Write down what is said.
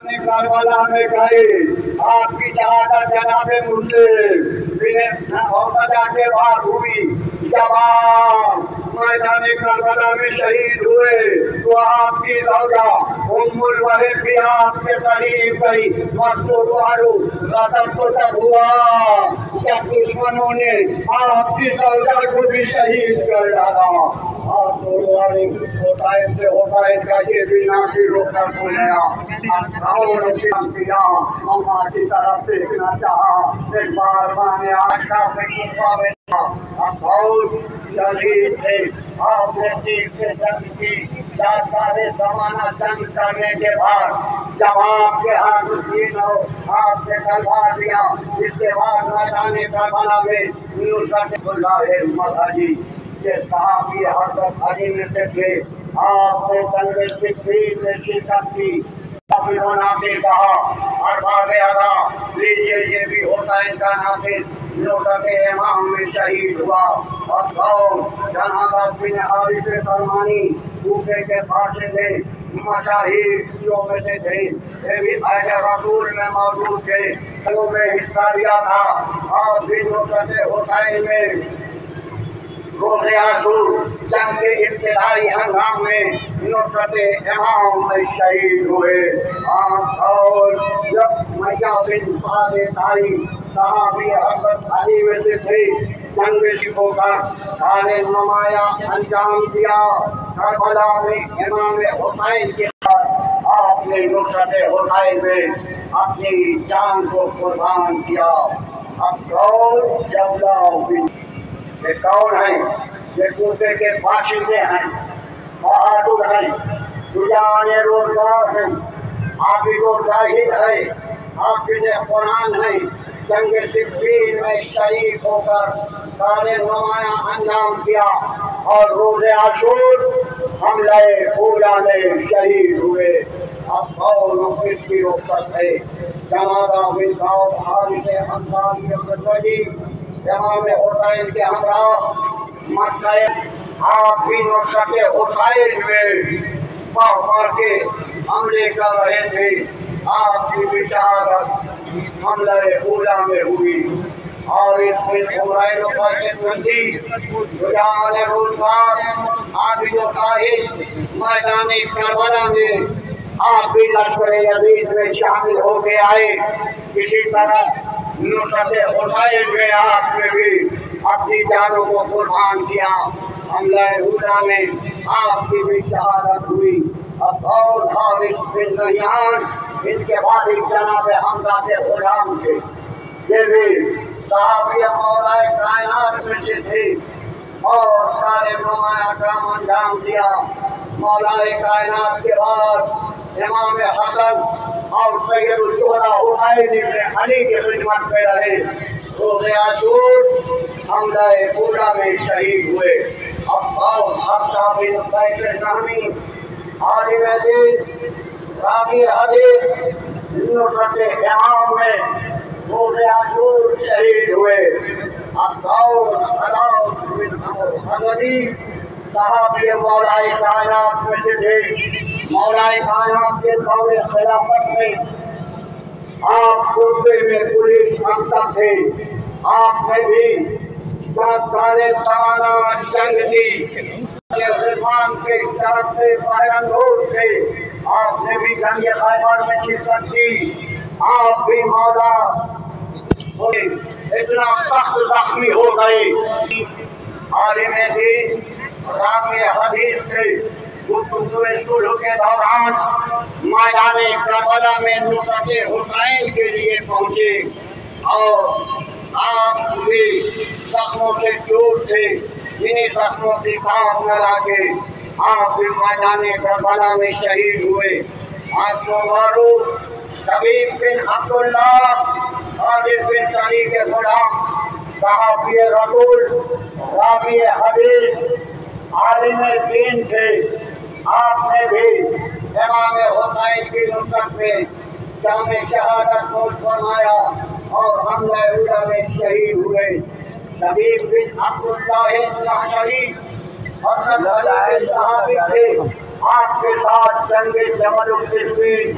کربلا میں گئے آپ کی شہادت جناب مسلم بن عقبہ کے بعد ہوئی جب آپ میدان کربلا میں شہید ہوئے تو آپ کی زوجہ ام الولد بھی آپ کے قریب گئی مقصود والو غضب تو تب ہوا جب دشمنوں نے آپ کی زوجہ کو بھی شہید کر ڈالا آپ ہوتا ہے کا یہ بھی ناصر روکا سنیا مما کی طرف دیکھنا چاہا ایک بار بانے آشا سے کنفا میں تھا بہت شدید تھے آپ نے تیر سے جنگ کی 4 سال زمانہ جنگ کرنے کے بعد جب آپ کے ہاتھ تین ہو آپ نے تلوار دیا اس کے بعد میدان کربلا میں نصرت اللہ مدھجی یہ صحابی حضرت علی میں سے تھے آپ نے جنگ صفین میں شرکت کی کافروں نے کہا ارباب ادا لیجیے یہ بھی ہوتا ہے کا ناصر نصرت امام میں شہید ہوا اور قوم جناب بن حارث سلمانی کوفے کے باشندے مشاہیر میں سے تھے یہ بھی اہل رسول میں موجود تھے انہوں نے حصہ لیا تھا اور بھی نصرت حسین میں روز عاشور جنگ کے ابتدائی ہنگام میں نصرت امام میں شہید ہوئے اور جب میاں بن سعد تائی صحابی حضرت علی میں سے تھے جنگ ہو کر سارے نمایاں انجام دیا کربلا میں امام حسین کے بعد آپ نے نصرت حسین میں اپنی جان کو قربان کیا اب یہ کون ہیں یہ کوفے کے باشندے ہیں بہادر ہیں شجاع روزگار ہیں عابد و زاہد ہیں حافظ قرآن ہیں جنگ صفین میں شریک ہو کر سارے نمایاں انجام کیا اور روز عاشور حملہ اولا میں شہید ہوئے اب اور کس کی رخصت ہے جنازہ بن سعد حارث انصاری الغزوی امام حسین کے ہمراہ مکہ آپ بھی نصرت حسین میں پڑھ کے حملے کر رہے تھے آپ کی بشارت حملہ اولا میں ہوئی اور اس میں حمرائن و بندی شجاع روزگار عابد و زاہد میدان کربلا میں آپ بھی لشکر یزید میں شامل ہو کے آئے اسی طرح نصرت حسین میں آپ نے بھی اپنی جانوں کو قربان کیا حملہ اولا میں آپ کی بھی شہادت ہوئی اب اور حارث بن ریحان ان کے والد جناب حمزہ کے غلام تھے یہ بھی صحابی مولا کائنات میں سے تھے اور سارے نمایاں کام انجام دیا مولا کائنات کے بعد امام حسن اور سید الشہداء حسین ابن علی کی خدمت میں رہے روز عاشور حملہ اولا میں شہید ہوئے اب حفصہ بن قیس سہمی عالم دین راوی حدیث نصرت امام میں روز عاشور شہید ہوئے اب علاؤ بن عمرو حضری صحابی مولا کائنات میں سے تھے مولا کائنات کے دور خلافت میں آپ کوفے میں پولیس افسر تھے آپ نے بھی 4 سال سالانہ جنگ دی مسلمان کے طرف سے پہرندور تھے آپ نے بھی جنگ خیبر میں شرکت کی آپ بھی مولا اتنا سخت زخمی ہو گئے عالم دین راوی حدیث تھے گفتگو صلح کے دوران میدان کربلا میں نصرت حسین کے لیے پہنچے اور آپ بھی زخموں سے چور تھے انہیں زخموں سے کام نہ لاگے آپ بھی میدان کربلا میں شہید ہوئے آپ کو معروف طبیب بن عبداللہ حارث بن طریق غلام صحابی رسول راوی حدیث عالم دین تھے آپ نے بھی امام حسین کی نصرت میں جام شہادت نوش فرمایا اور حملہ اولا میں شہید ہوئے طبیب بن عبداللہ النحشری حضرت علی کے صحابی تھے آپ کے ساتھ جنگ جمل الصفین